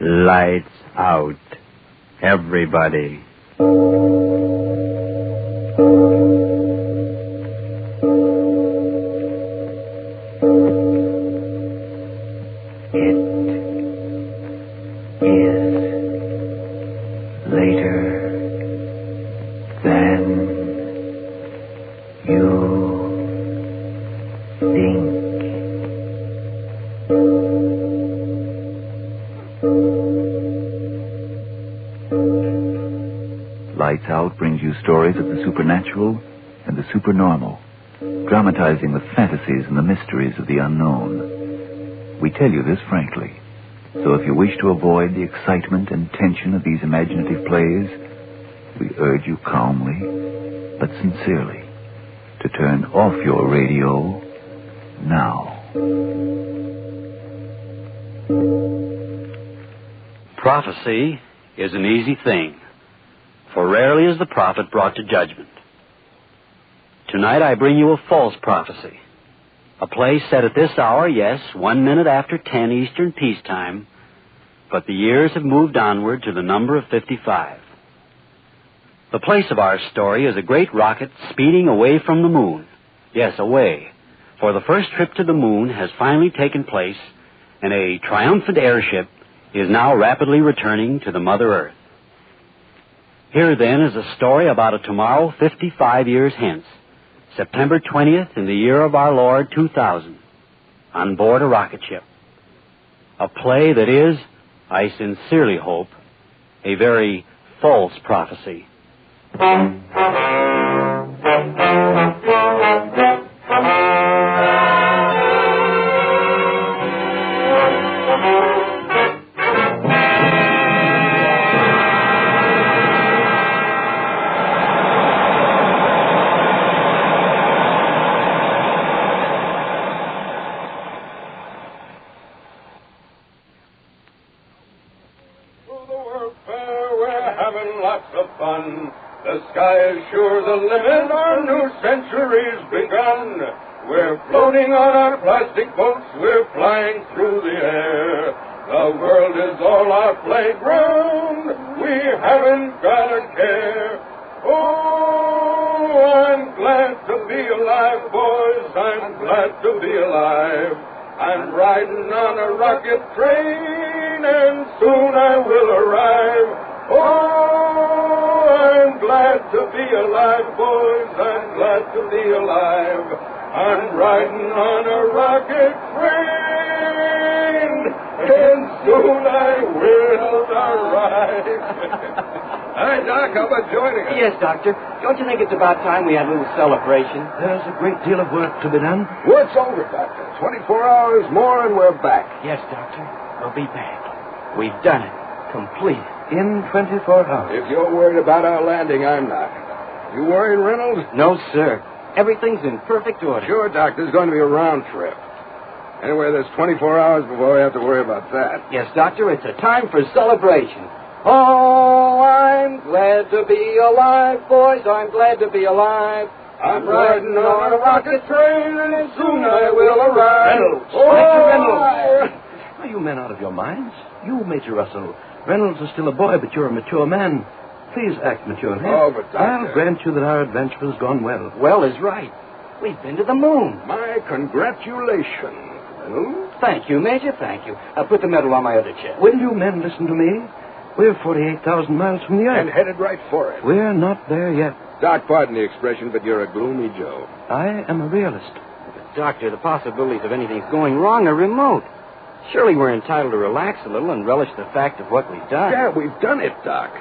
Lights out, everybody. Lights Out brings you stories of the supernatural and the supernormal, dramatizing the fantasies and the mysteries of the unknown. We tell you this frankly, so if you wish to avoid the excitement and tension of these imaginative plays, we urge you calmly, but sincerely, to turn off your radio now. Prophecy is an easy thing, for rarely is the prophet brought to judgment. Tonight I bring you a false prophecy, a play set at this hour, yes, 1 minute after 10 Eastern peacetime, but the years have moved onward to the number of 55. The place of our story is a great rocket speeding away from the moon. Yes, away, for the first trip to the moon has finally taken place, and a triumphant airship is now rapidly returning to the Mother Earth. Here, then, is a story about a tomorrow 55 years hence, September 20th in the year of our Lord 2000, on board a rocket ship. A play that is, I sincerely hope, a very false prophecy. The sky is sure the limit, our new century's begun. We're floating on our plastic boats, we're flying through the air. The world is all our playground, we haven't got a care. Oh, I'm glad to be alive, boys, I'm glad to be alive. I'm riding on a rocket train, and soon I will arrive. Oh, I'm glad to be alive, boys, I'm glad to be alive. I'm riding on a rocket train, and soon I will arrive. Hi, Doc, how about joining us? Yes, Doctor. Don't you think it's about time we had a little celebration? There's a great deal of work to be done. Work's over, Doctor. 24 hours more and we're back. Yes, Doctor. We'll be back. We've done it. Complete. In 24 hours. If you're worried about our landing, I'm not. You worried, Reynolds? No, sir. Everything's in perfect order. Sure, Doc. There's going to be a round trip. Anyway, there's 24 hours before we have to worry about that. Yes, Doctor. It's a time for celebration. Oh, I'm glad to be alive, boys. I'm glad to be alive. I'm riding on a rocket train, and soon I will arrive. Reynolds. Oh, Major Reynolds. Are you men out of your minds? You, Major Russell. Reynolds is still a boy, but you're a mature man. Please act maturely. Oh, but Doctor... I'll grant you that our adventure has gone well. Well is right. We've been to the moon. My congratulations, Reynolds. Thank you, Major, thank you. I'll put the medal on my other chest. Will you men listen to me? We're 48,000 miles from the Earth. And headed right for it. We're not there yet. Doc, pardon the expression, but you're a gloomy Joe. I am a realist. But, Doctor, the possibilities of anything going wrong are remote. Surely we're entitled to relax a little and relish the fact of what we've done. Yeah, we've done it, Doc.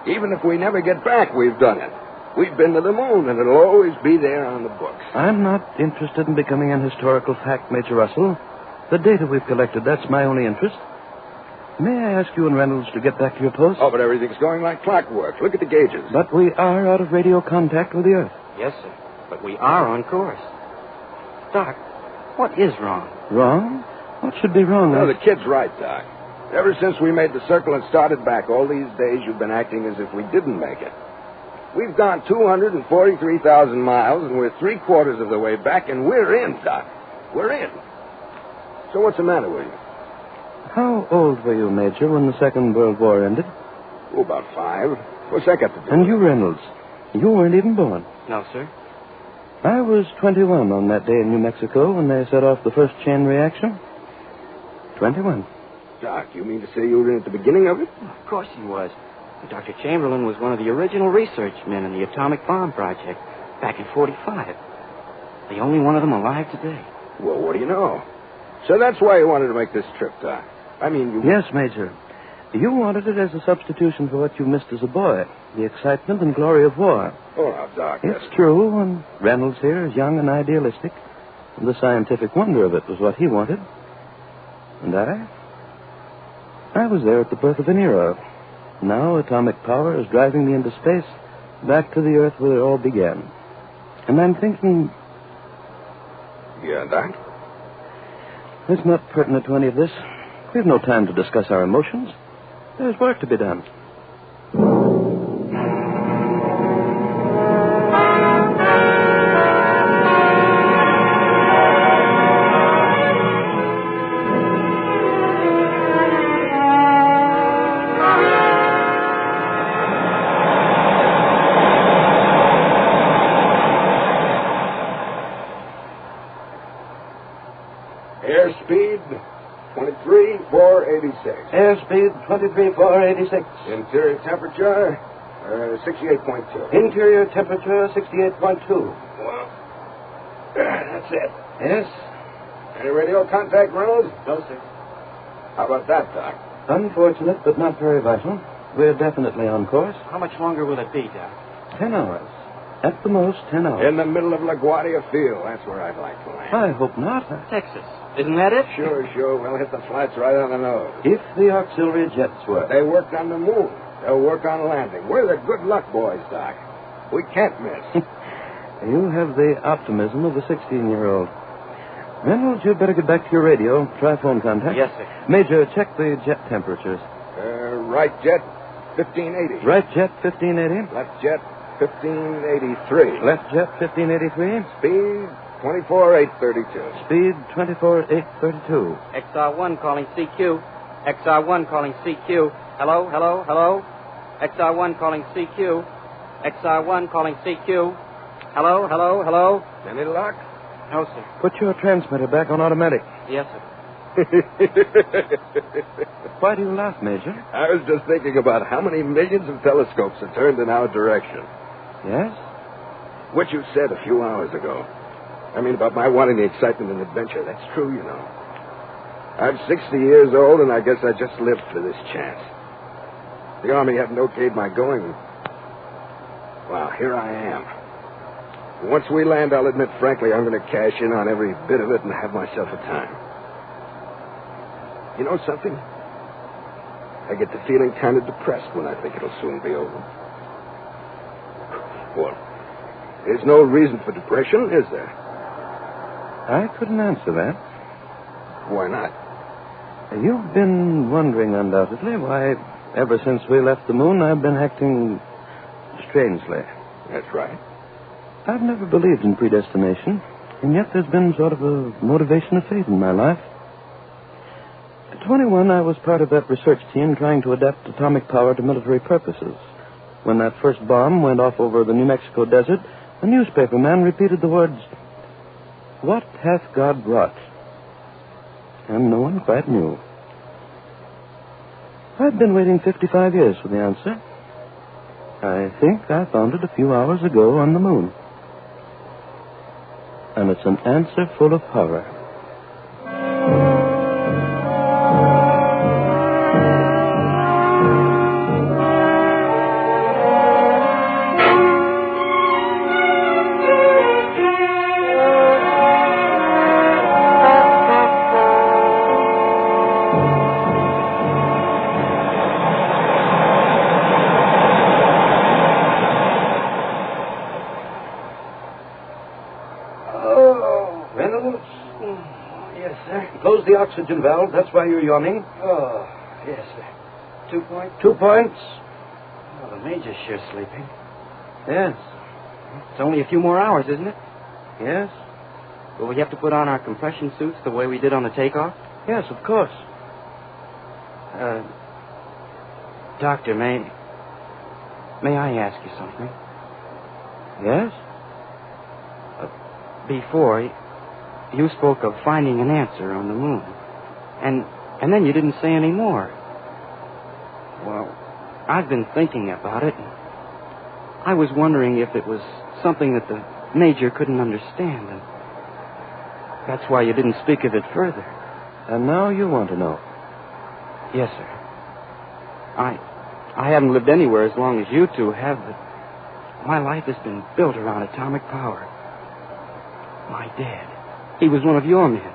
Even if we never get back, we've done it. We've been to the moon, and it'll always be there on the books. I'm not interested in becoming an historical fact, Major Russell. The data we've collected, that's my only interest. May I ask you and Reynolds to get back to your post? Oh, but everything's going like clockwork. Look at the gauges. But we are out of radio contact with the Earth. Yes, sir. But we are on course. Doc, what is wrong? Wrong? What should be wrong? No, the kid's right, Doc. Ever since we made the circle and started back, all these days you've been acting as if we didn't make it. We've gone 243,000 miles, and we're three-quarters of the way back, and we're in, Doc. We're in. So what's the matter with you? How old were you, Major, when the Second World War ended? Oh, about 5. What's that got to do And with you, it? Reynolds, you weren't even born. No, sir. I was 21 on that day in New Mexico when they set off the first chain reaction. 21. Doc, you mean to say you were in at the beginning of it? Of course he was. Dr. Chamberlain was one of the original research men in the atomic bomb project back in 45. The only one of them alive today. Well, what do you know? So that's why you wanted to make this trip, Doc. I mean, you... Yes, Major. You wanted it as a substitution for what you missed as a boy, the excitement and glory of war. Oh, now, Doc, It's true, and Reynolds here is young and idealistic, and the scientific wonder of it was what he wanted. And I was there at the birth of an era. Now atomic power is driving me into space, back to the Earth where it all began. And I'm thinking... Yeah, Doc? It's not pertinent to any of this. We have no time to discuss our emotions. There's work to be done. Airspeed, 23,486. Airspeed, 23,486. Interior temperature, 68.2. Interior temperature, 68.2. Well, that's it. Yes? Any radio contact, Reynolds? No, sir. How about that, Doc? Unfortunate, but not very vital. We're definitely on course. How much longer will it be, Doc? 10 hours. At the most, 10 hours. In the middle of LaGuardia Field. That's where I'd like to land. I hope not. Texas. Isn't that it? Sure. We'll hit the flats right on the nose. If the auxiliary jets work. They worked on the moon. They'll work on landing. We're the good luck boys, Doc. We can't miss. You have the optimism of a 16-year-old. Reynolds, you'd better get back to your radio. Try phone contact. Yes, sir. Major, check the jet temperatures. Right jet, 1580. Right jet, 1580. Left jet, 1583. Left jet, 1583. Speed, 24,832. Speed, 24,832. XR1 calling CQ. XR1 calling CQ. Hello? XR1 calling CQ. XR1 calling CQ. Hello? Any luck? No, sir. Put your transmitter back on automatic. Yes, sir. Why do you laugh, Major? I was just thinking about how many millions of telescopes are turned in our direction. Yes? What you said a few hours ago. I mean, about my wanting the excitement and adventure. That's true, you know. I'm 60 years old, and I guess I just lived for this chance. The Army hadn't okayed my going. Well, here I am. Once we land, I'll admit frankly I'm going to cash in on every bit of it and have myself a time. You know something? I get the feeling kind of depressed when I think it'll soon be over. Well, there's no reason for depression, is there? I couldn't answer that. Why not? You've been wondering, undoubtedly, why, ever since we left the moon, I've been acting strangely. That's right. I've never believed in predestination, and yet there's been sort of a motivation of fate in my life. At 21, I was part of that research team trying to adapt atomic power to military purposes. When that first bomb went off over the New Mexico desert, a newspaper man repeated the words, "What hath God wrought?" And no one quite knew. I've been waiting 55 years for the answer. I think I found it a few hours ago on the moon. And it's an answer full of horror. Close the oxygen valve. That's why you're yawning. Oh, yes, sir. 2 points? 2 points. Oh, the Major's sure sleeping. Yes. It's only a few more hours, isn't it? Yes. Will we have to put on our compression suits the way we did on the takeoff? Yes, of course. Doctor, may I ask you something? Yes? Before, you spoke of finding an answer on the moon. And then you didn't say any more. Well, I've been thinking about it. I was wondering if it was something that the Major couldn't understand. And that's why you didn't speak of it further. And now you want to know? Yes, sir. I haven't lived anywhere as long as you two have, but my life has been built around atomic power. My dad, he was one of your men.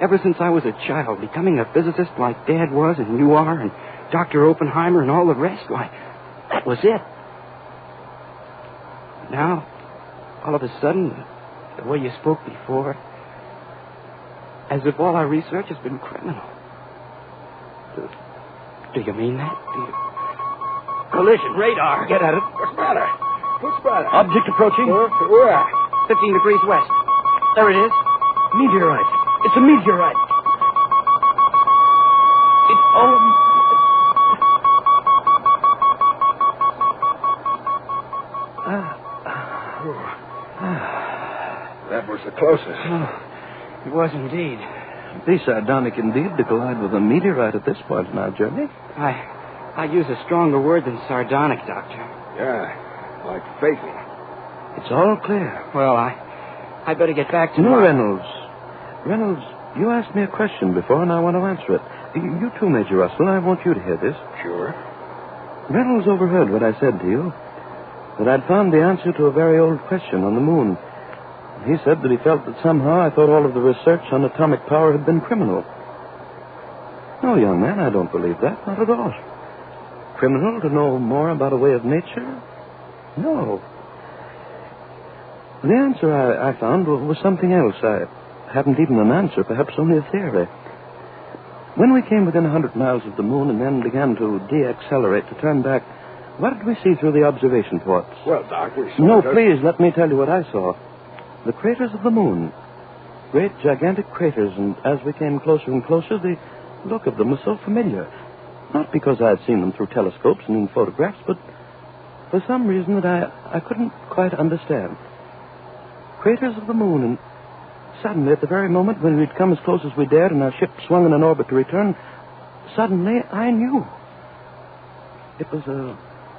Ever since I was a child, becoming a physicist like Dad was and you are and Dr. Oppenheimer and all the rest, why, that was it. Now, all of a sudden, the way you spoke before, as if all our research has been criminal. Do you mean that? Collision, radar. Get at it. What's the matter? What's the matter? Object approaching. Where? 15 degrees west. There it is. Meteorite. It's a meteorite. That was the closest. Oh, it was indeed. Be sardonic indeed to collide with a meteorite at this point in our journey. I use a stronger word than sardonic, Doctor. Yeah, like faking. It's all clear. Well, I better get back to... No, Reynolds. Reynolds, you asked me a question before, and I want to answer it. You too, Major Russell. I want you to hear this. Sure. Reynolds overheard what I said to you, that I'd found the answer to a very old question on the moon. He said that he felt that somehow I thought all of the research on atomic power had been criminal. No, young man, I don't believe that. Not at all. Criminal to know more about a way of nature? No. The answer I found was something else. I hadn't even an answer, perhaps only a theory. When we came within 100 miles of the moon and then began to deaccelerate, to turn back, what did we see through the observation ports? Well, Doc, we saw... No, please, let me tell you what I saw. The craters of the moon. Great, gigantic craters, and as we came closer and closer, the look of them was so familiar. Not because I had seen them through telescopes and in photographs, but for some reason that I couldn't quite understand. Craters of the moon, and suddenly, at the very moment when we'd come as close as we dared and our ship swung in an orbit to return, suddenly I knew. It was a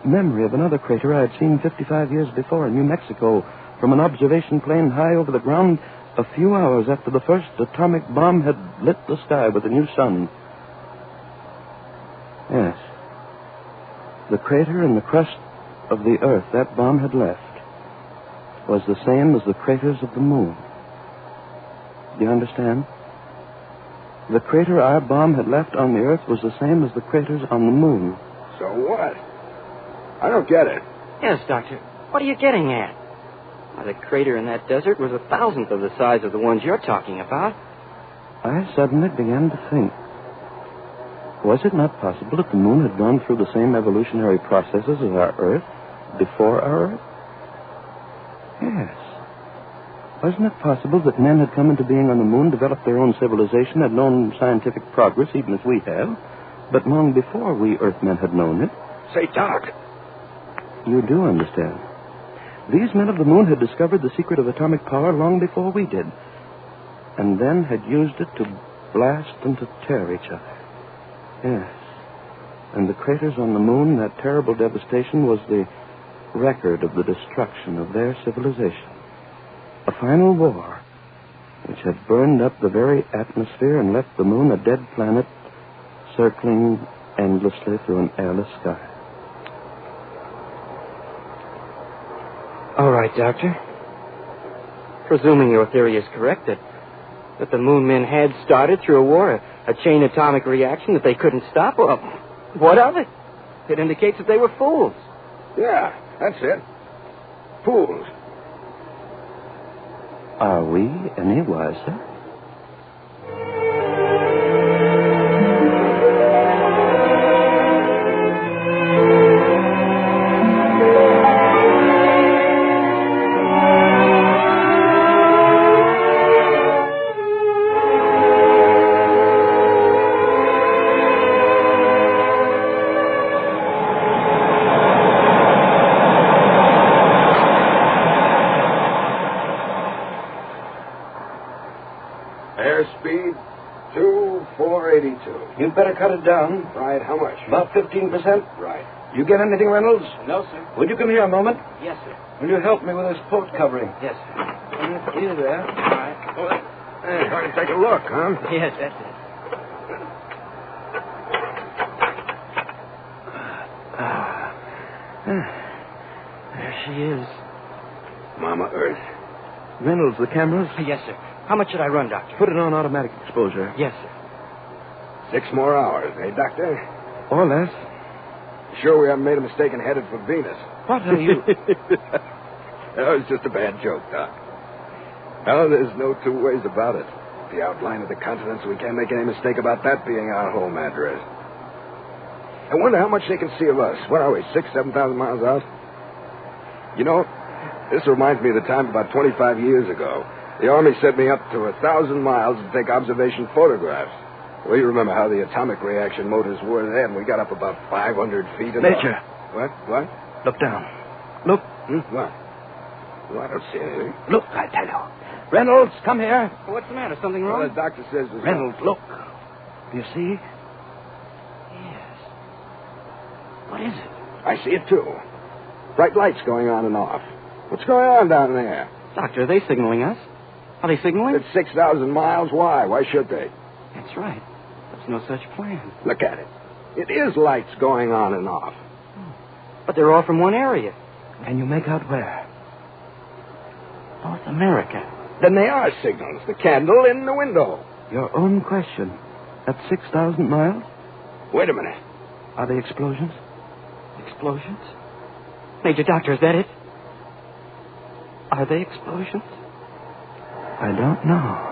memory of another crater I had seen 55 years before in New Mexico from an observation plane high over the ground a few hours after the first atomic bomb had lit the sky with a new sun. Yes. The crater in the crust of the Earth that bomb had left was the same as the craters of the moon. Do you understand? The crater our bomb had left on the Earth was the same as the craters on the moon. So what? I don't get it. Yes, Doctor. What are you getting at? Why, the crater in that desert was 1,000th of the size of the ones you're talking about. I suddenly began to think. Was it not possible that the moon had gone through the same evolutionary processes as our Earth before our Earth? Yes. Wasn't it possible that men had come into being on the moon, developed their own civilization, had known scientific progress, even as we have, but long before we Earthmen had known it? Say, Doc. You do understand. These men of the moon had discovered the secret of atomic power long before we did, and then had used it to blast and to tear each other. Yes. And the craters on the moon, that terrible devastation, was the record of the destruction of their civilization. A final war which had burned up the very atmosphere and left the moon a dead planet circling endlessly through an airless sky. All right, Doctor. Presuming your theory is correct, that the moon men had started through a war, a chain atomic reaction that they couldn't stop, well, what of it? It indicates that they were fools. Yeah, that's it. Fools. Are we any wiser? cut it down. Right, how much? About 15%. Right. You get anything, Reynolds? No, sir. Would you come here a moment? Yes, sir. Will you help me with this coat covering? Yes, sir. Here, there. All right. Hey, going to take a look, huh? Yes, that's it. There she is. Mama Earth. Reynolds, the cameras? Yes, sir. How much should I run, Doctor? Put it on automatic exposure. Yes, sir. 6 more hours, eh, Doctor? Or less. Sure we haven't made a mistake and headed for Venus. What are you... That was just a bad joke, Doc. No, there's no two ways about it. The outline of the continents, we can't make any mistake about that being our home address. I wonder how much they can see of us. What are we, 6,000, 7,000 miles out? You know, this reminds me of the time about 25 years ago. The Army sent me up to 1,000 miles to take observation photographs. Well, you remember how the atomic reaction motors were then. We got up about 500 feet. And Major. What? Look down. Look. What? Well, I don't see anything. Look, I tell you. Reynolds, come here. What's the matter? Something Well, wrong? the doctor says there's... Reynolds, look. Do you see? Yes. What is it? I see it, too. Bright lights going on and off. What's going on down there? Doctor, are they signaling us? Are they signaling? It's 6,000 miles. Why? Why should they? That's right. There's no such plan. Look at it. It is lights going on and off. But they're all from one area. Can you make out where? North America. Then they are signals. The candle in the window. Your own question. At 6,000 miles? Wait a minute. Are they explosions? Explosions? Major Doctor, is that it? Are they explosions? I don't know.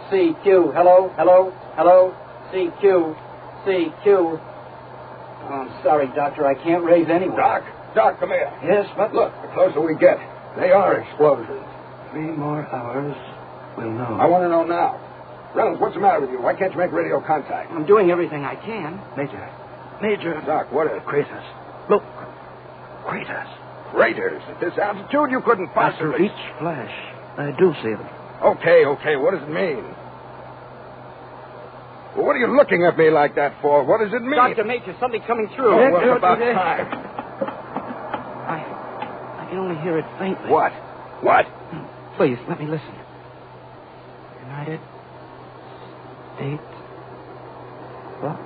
CQ, hello, CQ. Oh, I'm sorry, Doctor, I can't raise any. Doc, come here. Yes, but Look, the closer we get, they are explosions. 3 more hours, we'll know. I want to know now. Reynolds, what's the matter with you? Why can't you make radio contact? I'm doing everything I can. Major. Doc, what is... Craters. Look. Craters. Craters. At this altitude, you couldn't After possibly... each flash, I do see them. Okay. What does it mean? Well, what are you looking at me like that for? What does it mean? Dr. Major, something coming through. Oh, well, it's about time. I can only hear it faintly. What? Please, let me listen. United States. What?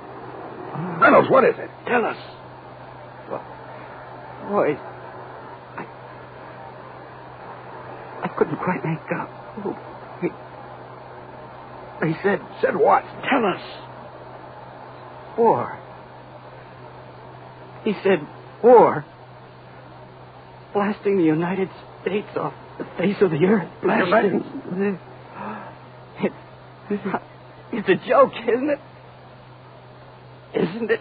Reynolds, what is it? Tell us. Boy, I couldn't quite make out. Oh, he said... Said what? Tell us. War. He said war. Blasting the United States off the face of the earth. Blasting. It's a joke, isn't it? Isn't it?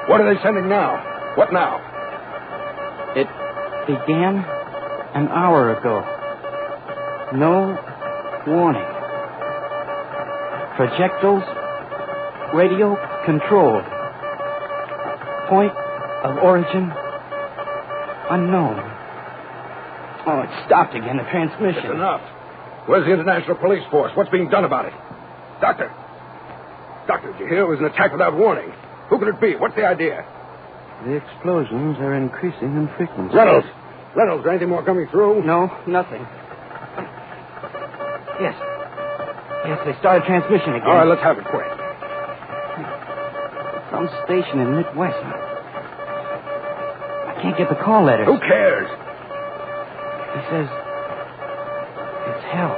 What are they sending now? What now? It began an hour ago. No warning. Projectiles radio controlled. Point of origin unknown. Oh, it stopped again, the transmission. It's enough. Where's the International Police Force? What's being done about it? Doctor, did you hear it was an attack without warning? Who could it be? What's the idea? The explosions are increasing in frequency. Reynolds, is there anything more coming through? No, nothing. Yes, they started transmission again. All right, let's have it quick. Some station in Midwest. I can't get the call letters. Who cares? He says hell.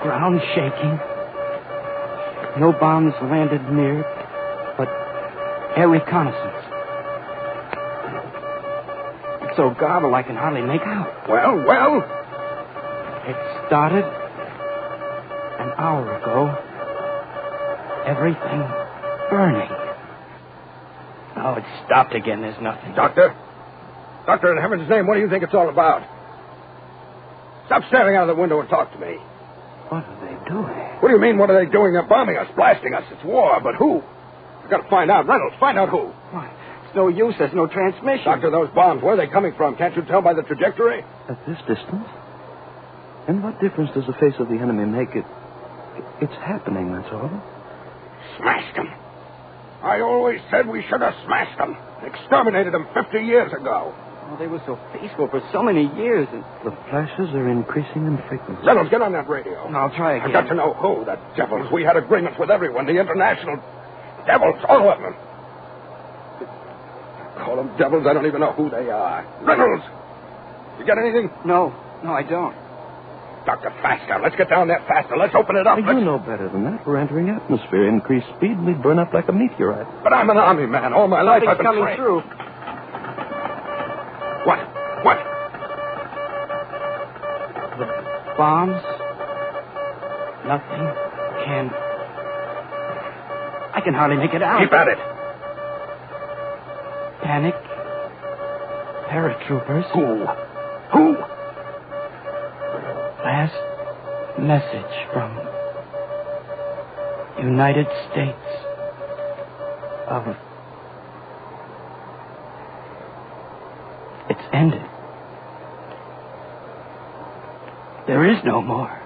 Ground shaking. No bombs landed near, but air reconnaissance. It's so garbled I can hardly make out. Well? It started an hour ago. Everything burning. Now it's stopped again. There's nothing. Doctor, in heaven's name, what do you think it's all about? Stop staring out of the window and talk to me. What are they doing? What do you mean, what are they doing? They're bombing us, blasting us. It's war, but who? I've got to find out. Reynolds, find out who. What? It's no use. There's no transmission. Doctor, those bombs, where are they coming from? Can't you tell by the trajectory? At this distance? And what difference does the face of the enemy make? It's happening, that's all. Smashed them. I always said we should have smashed them. Exterminated them 50 years ago. Oh, they were so peaceful for so many years. And The flashes are increasing in frequency. Reynolds, get on that radio. I'll try again. I've got to know who. The devils. We had agreements with everyone. The international devils, all of them. Call them devils. I don't even know who they are. Reynolds! You get anything? No, I don't. Doctor, faster. Let's get down there faster. Let's open it up. You know better than that. We're entering atmosphere. Increased speed, we'd burn up like a meteorite. But I'm an army man. All my life I've been coming trained. through. What? The bombs. Nothing can. I can hardly make it out. Keep at it. Panic. Paratroopers. Who? Last message from United States of... It's ended. There is no more.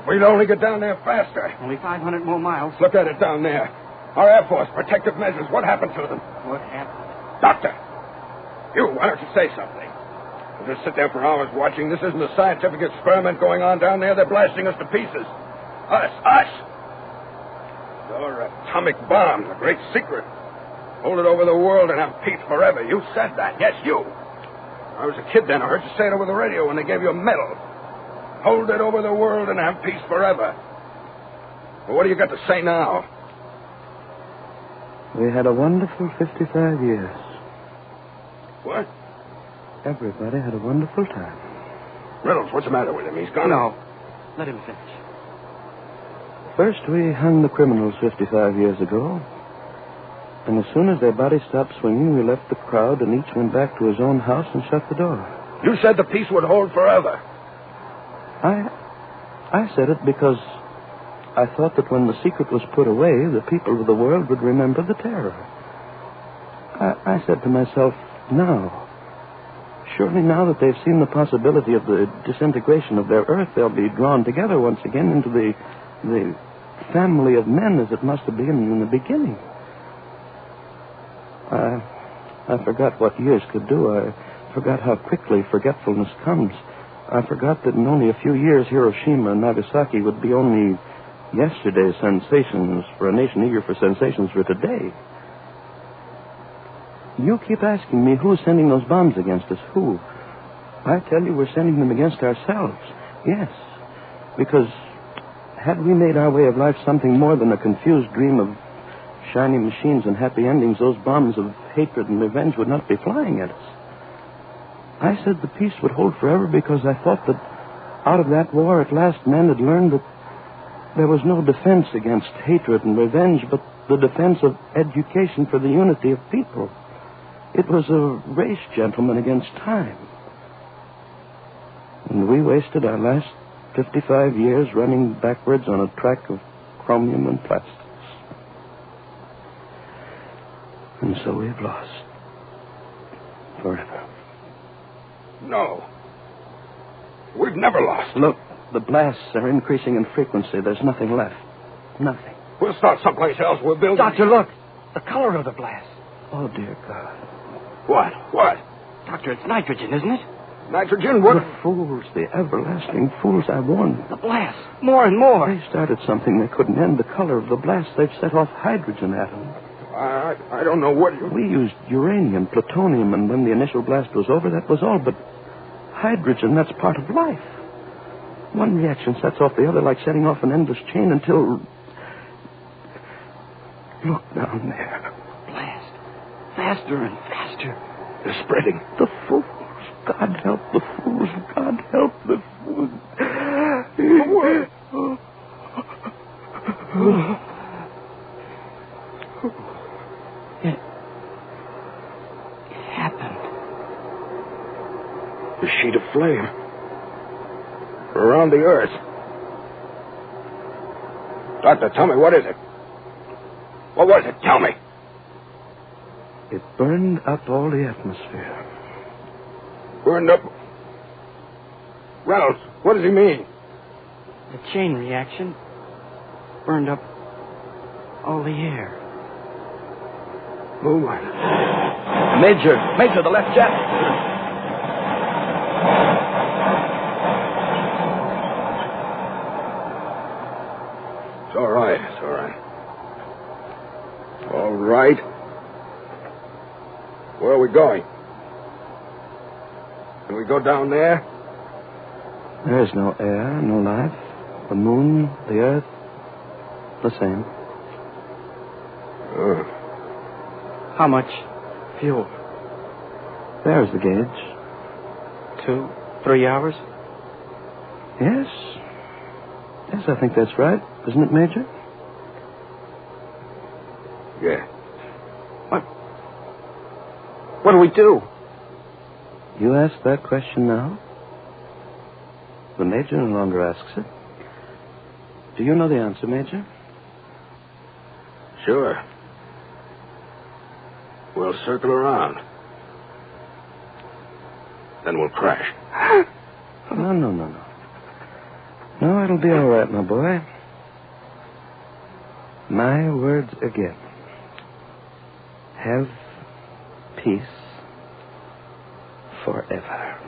We'd only get down there faster. Only 500 more miles. Look at it down there. Our Air Force, protective measures. What happened to them? What happened? Doctor, why don't you say something? We'll just sit there for hours watching. This isn't a scientific experiment going on down there. They're blasting us to pieces. Us! Your atomic bomb, the great secret. Hold it over the world and have peace forever. You said that. Yes, you. I was a kid then. I heard you say it over the radio when they gave you a medal. Hold it over the world and have peace forever. Well, what do you got to say now? We had a wonderful 55 years. What? Everybody had a wonderful time. Reynolds, what's the matter with him? He's gone. No. Let him finish. First, we hung the criminals 55 years ago. And as soon as their bodies stopped swinging, we left the crowd and each went back to his own house and shut the door. You said the peace would hold forever. I said it because I thought that when the secret was put away, the people of the world would remember the terror. I said to myself, surely now that they've seen the possibility of the disintegration of their Earth, they'll be drawn together once again into the family of men as it must have been in the beginning. I forgot what years could do. I forgot how quickly forgetfulness comes. I forgot that in only a few years, Hiroshima and Nagasaki would be only yesterday's sensations for a nation eager for sensations for today. You keep asking me who's sending those bombs against us. Who? I tell you we're sending them against ourselves. Yes. Because had we made our way of life something more than a confused dream of shiny machines and happy endings, those bombs of hatred and revenge would not be flying at us. I said the peace would hold forever because I thought that out of that war at last men had learned that there was no defense against hatred and revenge, but the defense of education for the unity of people. It was a race, gentlemen, against time. And we wasted our last 55 years running backwards on a track of chromium and plastics. And so we've lost. Forever. No. We've never lost. Look, the blasts are increasing in frequency. There's nothing left. Nothing. We'll start someplace else. We'll build... Doctor, look. The color of the blast. Oh, dear God. What? What? Doctor, it's nitrogen, isn't it? Nitrogen? What? The fools, the everlasting fools, I warned. The blast. More and more. They started something they couldn't end. The color of the blast, they've set off hydrogen atoms. I don't know what you... We used uranium, plutonium, and when the initial blast was over, that was all. But hydrogen, that's part of life. One reaction sets off the other like setting off an endless chain until... Look down there. Blast. Faster and faster. They're spreading. The fools. God help the fools. God help the fools. It happened. The sheet of flame. Around the earth. Doctor, tell me, what is it? What was it? Tell me. It burned up all the atmosphere. Burned up... Reynolds, what does he mean? The chain reaction burned up all the air. Move. Major, the left jet. It's all right. It's all right. All right. Where are we going? Can we go down there? There's no air, no life. The moon, the earth, the same. How much fuel? There's the gauge. 2, 3 hours? Yes. Yes, I think that's right. Isn't it, Major? Yeah. What do we do? You ask that question now? The Major no longer asks it. Do you know the answer, Major? Sure. We'll circle around. Then we'll crash. No. No, it'll be all right, my boy. My words again. Have peace forever.